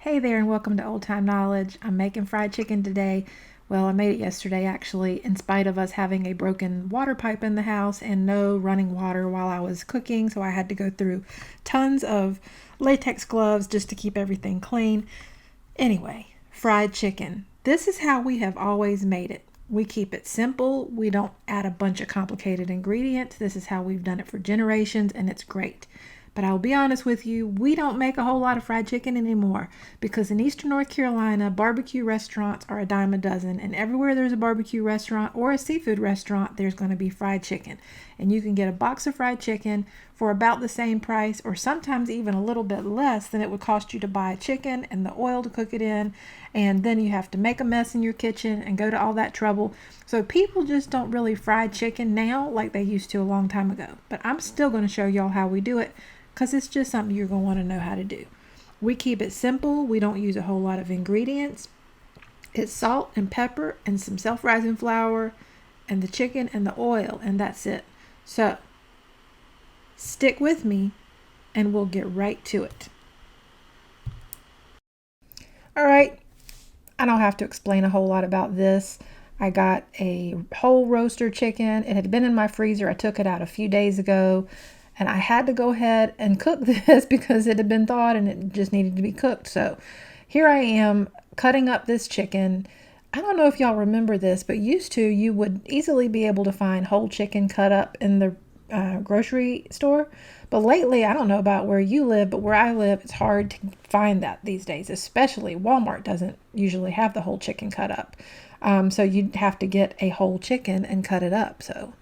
Hey there and welcome to Old Time Knowledge. I'm making fried chicken today. Well, I made it yesterday actually, in spite of us having a broken water pipe in the house and no running water while I was cooking, so I had to go through tons of latex gloves just to keep everything clean. Anyway, fried chicken. This is how we have always made it. We keep it simple. We don't add a bunch of complicated ingredients. This is how we've done it for generations, and it's great. But I'll be honest with you, we don't make a whole lot of fried chicken anymore because in Eastern North Carolina, barbecue restaurants are a dime a dozen, and everywhere there's a barbecue restaurant or a seafood restaurant, there's going to be fried chicken. And you can get a box of fried chicken for about the same price or sometimes even a little bit less than it would cost you to buy chicken and the oil to cook it in, and then you have to make a mess in your kitchen and go to all that trouble. So people just don't really fry chicken now like they used to a long time ago. But I'm still going to show y'all how we do it because it's just something you're going to want to know how to do. We keep it simple. We don't use a whole lot of ingredients. It's salt and pepper and some self-rising flour and the chicken and the oil, and that's it. So stick with me and we'll get right to it. All right, I don't have to explain a whole lot about this. I got a whole roaster chicken. It had been in my freezer. I took it out a few days ago. And I had to go ahead and cook this because it had been thawed and it just needed to be cooked. So here I am cutting up this chicken. I don't know if y'all remember this, but used to you would easily be able to find whole chicken cut up in the grocery store. But lately, I don't know about where you live, but where I live, it's hard to find that these days, especially Walmart doesn't usually have the whole chicken cut up. So you'd have to get a whole chicken and cut it up. So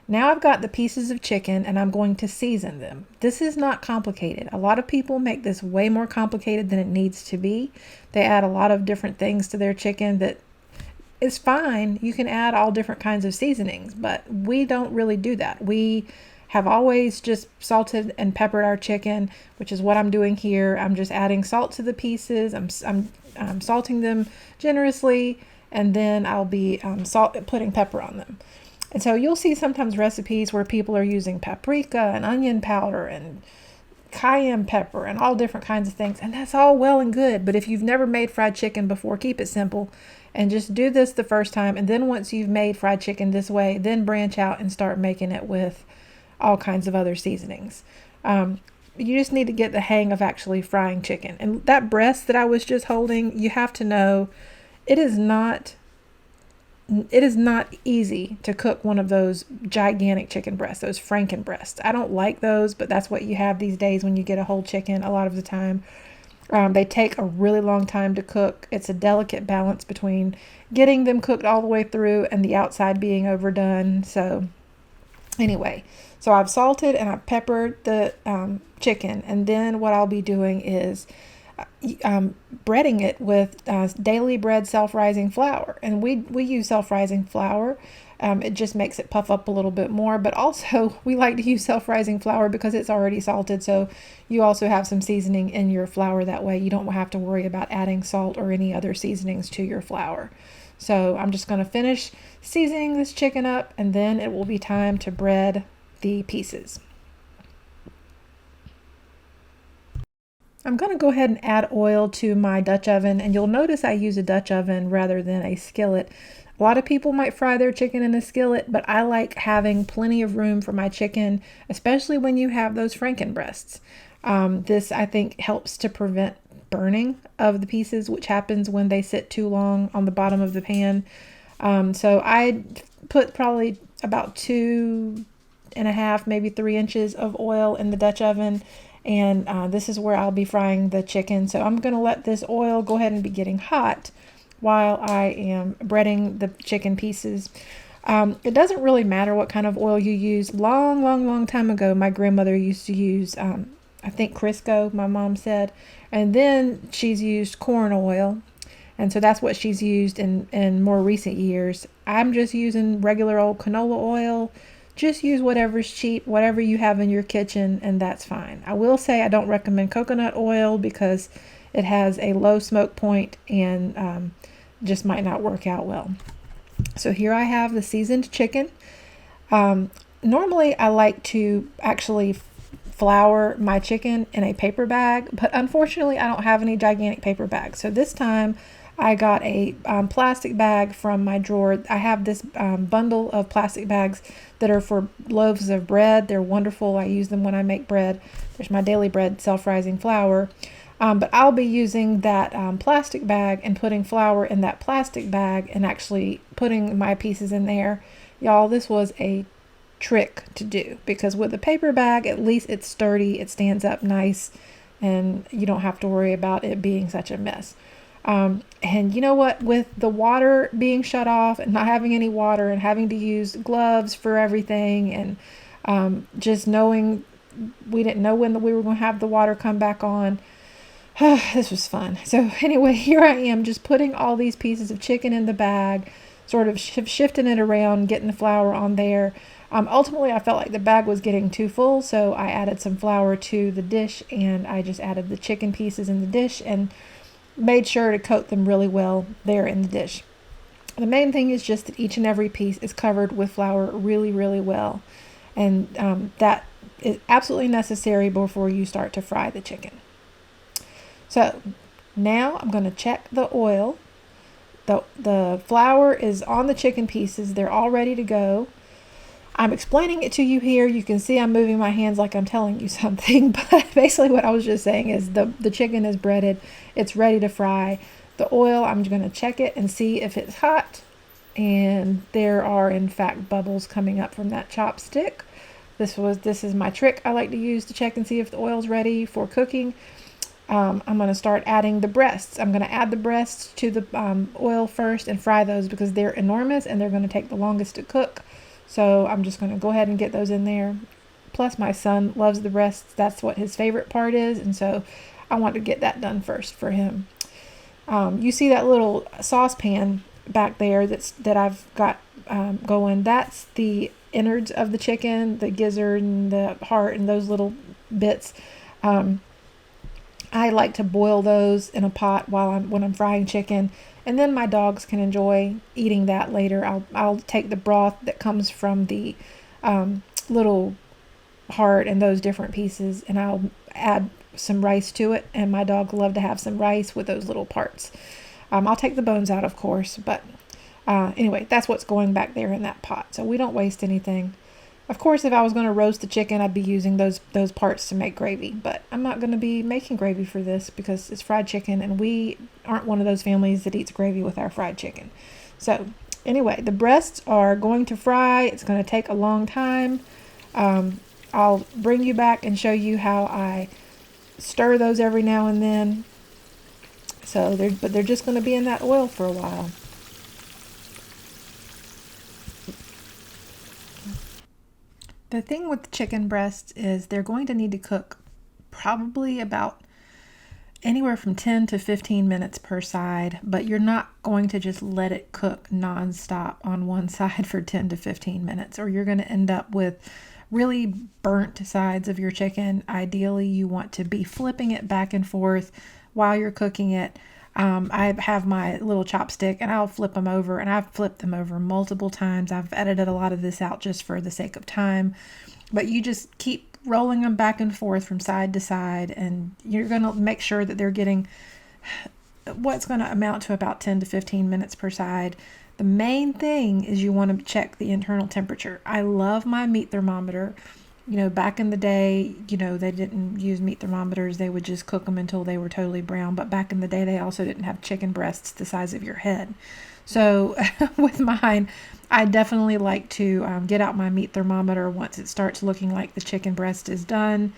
now I've got the pieces of chicken and I'm going to season them. This is not complicated. A lot of people make this way more complicated than it needs to be. They add a lot of different things to their chicken that is fine. You can add all different kinds of seasonings, but we don't really do that. We have always just salted and peppered our chicken, which is what I'm doing here. I'm just adding salt to the pieces. I'm salting them generously, and then I'll be putting pepper on them. And so you'll see sometimes recipes where people are using paprika and onion powder and cayenne pepper and all different kinds of things. And that's all well and good. But if you've never made fried chicken before, keep it simple and just do this the first time. And then once you've made fried chicken this way, then branch out and start making it with all kinds of other seasonings. You just need to get the hang of actually frying chicken. And that breast that I was just holding, you have to know it is not easy to cook one of those gigantic chicken breasts, those Franken breasts. I don't like those, but that's what you have these days when you get a whole chicken a lot of the time. They take a really long time to cook. It's a delicate balance between getting them cooked all the way through and the outside being overdone. So anyway, so I've salted and I've peppered the chicken, and then what I'll be doing is breading it with daily bread self-rising flour. And we use self-rising flour. It just makes it puff up a little bit more, but also we like to use self-rising flour because it's already salted, so you also have some seasoning in your flour. That way you don't have to worry about adding salt or any other seasonings to your flour. So I'm just going to finish seasoning this chicken up, and then it will be time to bread the pieces. I'm going to go ahead and add oil to my Dutch oven, and you'll notice I use a Dutch oven rather than a skillet. A lot of people might fry their chicken in a skillet, but I like having plenty of room for my chicken, especially when you have those Franken breasts. This, I think, helps to prevent burning of the pieces, which happens when they sit too long on the bottom of the pan. So I put probably about 2.5, maybe 3 inches of oil in the Dutch oven. And this is where I'll be frying the chicken. So I'm going to let this oil go ahead and be getting hot while I am breading the chicken pieces. It doesn't really matter what kind of oil you use. Long time ago, my grandmother used to use, I think Crisco, my mom said. And then she's used corn oil. And so that's what she's used in more recent years. I'm just using regular old canola oil. Just use whatever's cheap, whatever you have in your kitchen, and that's fine. I will say I don't recommend coconut oil because it has a low smoke point and just might not work out well. So here I have the seasoned chicken. Normally I like to actually flour my chicken in a paper bag, but unfortunately I don't have any gigantic paper bags. So this time I got a plastic bag from my drawer. I have this bundle of plastic bags that are for loaves of bread. They're wonderful. I use them when I make bread. There's my daily bread self-rising flour. But I'll be using that plastic bag and putting flour in that plastic bag and actually putting my pieces in there. Y'all, this was a trick to do, because with a paper bag, at least it's sturdy, it stands up nice, and you don't have to worry about it being such a mess. And you know what, with the water being shut off and not having any water and having to use gloves for everything, and just knowing we didn't know when we were going to have the water come back on, this was fun. So anyway, here I am just putting all these pieces of chicken in the bag, sort of shifting it around, getting the flour on there. Ultimately, I felt like the bag was getting too full, so I added some flour to the dish, and I just added the chicken pieces in the dish and made sure to coat them really well there in the dish. The main thing is just that each and every piece is covered with flour really, really well, and that is absolutely necessary before you start to fry the chicken. So now I'm going to check the oil. The flour is on the chicken pieces. They're all ready to go. I'm explaining it to you here. You can see I'm moving my hands like I'm telling you something, but basically what I was just saying is the chicken is breaded. It's ready to fry. The oil, I'm going to check it and see if it's hot. And there are, in fact, bubbles coming up from that chopstick. This is my trick I like to use to check and see if the oil's ready for cooking. I'm going to start adding the breasts. I'm going to add the breasts to the oil first and fry those because they're enormous and they're going to take the longest to cook. So I'm just going to go ahead and get those in there. Plus my son loves the breasts. That's what his favorite part is. And so I want to get that done first for him. You see that little saucepan back there that I've got going. That's the innards of the chicken, the gizzard and the heart and those little bits. I like to boil those in a pot when I'm frying chicken, and then my dogs can enjoy eating that later. I'll take the broth that comes from the little heart and those different pieces, and I'll add some rice to it, and my dogs love to have some rice with those little parts. I'll take the bones out, of course, but anyway, that's what's going back there in that pot, so we don't waste anything. Of course, if I was going to roast the chicken, I'd be using those parts to make gravy, but I'm not going to be making gravy for this because it's fried chicken, and we aren't one of those families that eats gravy with our fried chicken. So anyway, the breasts are going to fry. It's going to take a long time. I'll bring you back and show you how I stir those every now and then. So they're just going to be in that oil for a while. The thing with chicken breasts is they're going to need to cook probably about anywhere from 10 to 15 minutes per side, but you're not going to just let it cook nonstop on one side for 10 to 15 minutes, or you're going to end up with really burnt sides of your chicken. Ideally, you want to be flipping it back and forth while you're cooking it. I have my little chopstick and I'll flip them over, and I've flipped them over multiple times. I've edited a lot of this out just for the sake of time, but you just keep rolling them back and forth from side to side, and you're going to make sure that they're getting what's going to amount to about 10 to 15 minutes per side. The main thing is you want to check the internal temperature. I love my meat thermometer. You know, back in the day, they didn't use meat thermometers. They would just cook them until they were totally brown. But back in the day, they also didn't have chicken breasts the size of your head. So with mine, I definitely like to get out my meat thermometer once it starts looking like the chicken breast is done.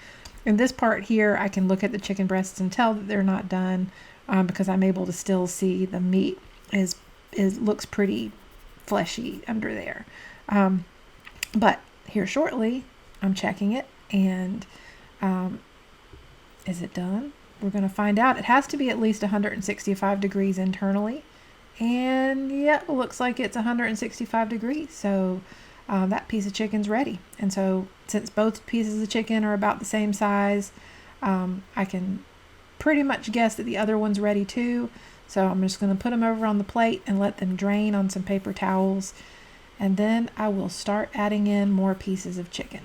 In this part here, I can look at the chicken breasts and tell that they're not done because I'm able to still see the meat looks pretty fleshy under there. But here shortly, I'm checking it, and is it done? We're going to find out. It has to be at least 165 degrees internally, and yeah, it looks like it's 165 degrees, so that piece of chicken's ready. And so since both pieces of chicken are about the same size, I can pretty much guess that the other one's ready too. So I'm just going to put them over on the plate and let them drain on some paper towels, and then I will start adding in more pieces of chicken.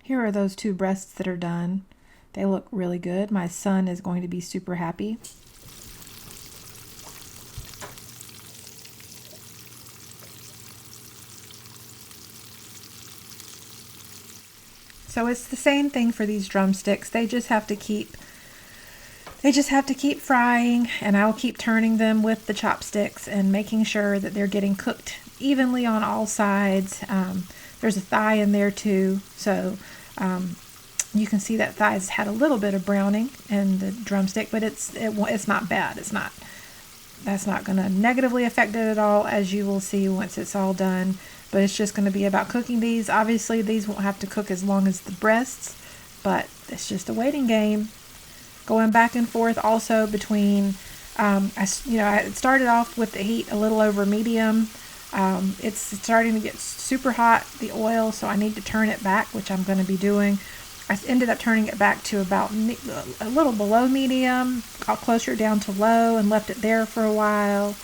Here are those 2 breasts that are done. They look really good. My son is going to be super happy. So it's the same thing for these drumsticks. They just have to keep frying, and I'll keep turning them with the chopsticks and making sure that they're getting cooked evenly on all sides. There's a thigh in there too, so you can see that thigh's had a little bit of browning in the drumstick, but it's not bad. That's not going to negatively affect it at all, as you will see once it's all done. But it's just going to be about cooking these. Obviously, these won't have to cook as long as the breasts, but it's just a waiting game. Going back and forth also between, I started off with the heat a little over medium. It's starting to get super hot, the oil, so I need to turn it back, which I'm going to be doing. I ended up turning it back to about a little below medium, got closer down to low, and left it there for a while.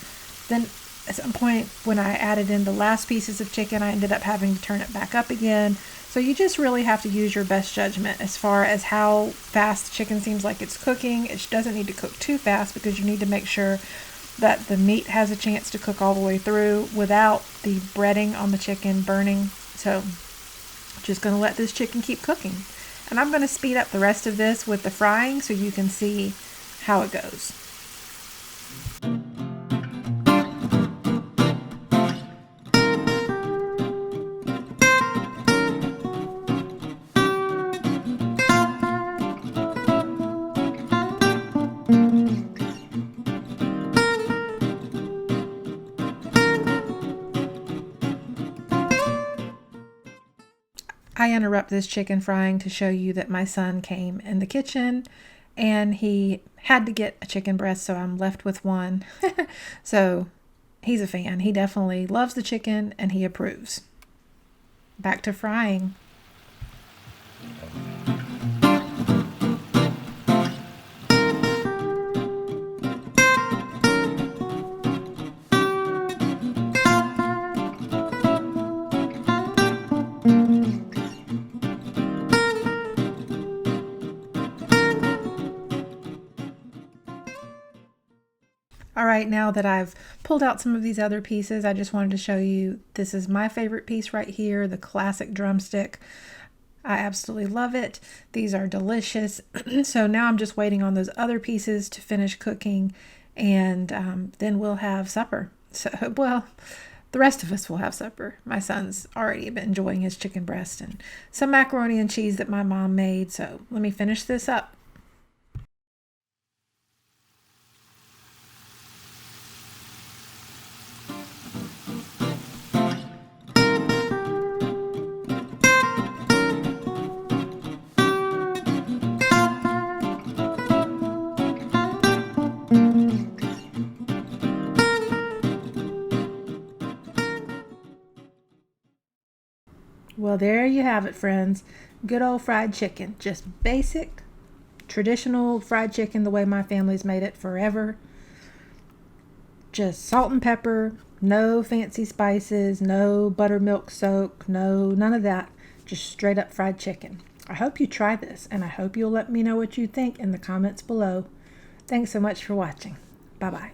Then at some point when I added in the last pieces of chicken, I ended up having to turn it back up again. So you just really have to use your best judgment as far as how fast the chicken seems like it's cooking. It doesn't need to cook too fast, because you need to make sure that the meat has a chance to cook all the way through without the breading on the chicken burning. So just going to let this chicken keep cooking. And I'm going to speed up the rest of this with the frying so you can see how it goes. I interrupt this chicken frying to show you that my son came in the kitchen and he had to get a chicken breast, so I'm left with one. So he's a fan. He definitely loves the chicken and he approves. Back to frying. All right, now that I've pulled out some of these other pieces, I just wanted to show you, this is my favorite piece right here, the classic drumstick. I absolutely love it. These are delicious. So now I'm just waiting on those other pieces to finish cooking, and then we'll have supper. So, well, the rest of us will have supper. My son's already been enjoying his chicken breast and some macaroni and cheese that my mom made. So let me finish this up. Well, there you have it, friends. Good old fried chicken. Just basic, traditional fried chicken the way my family's made it forever. Just salt and pepper, no fancy spices, no buttermilk soak, none of that. Just straight up fried chicken. I hope you try this, and I hope you'll let me know what you think in the comments below. Thanks so much for watching. Bye-bye.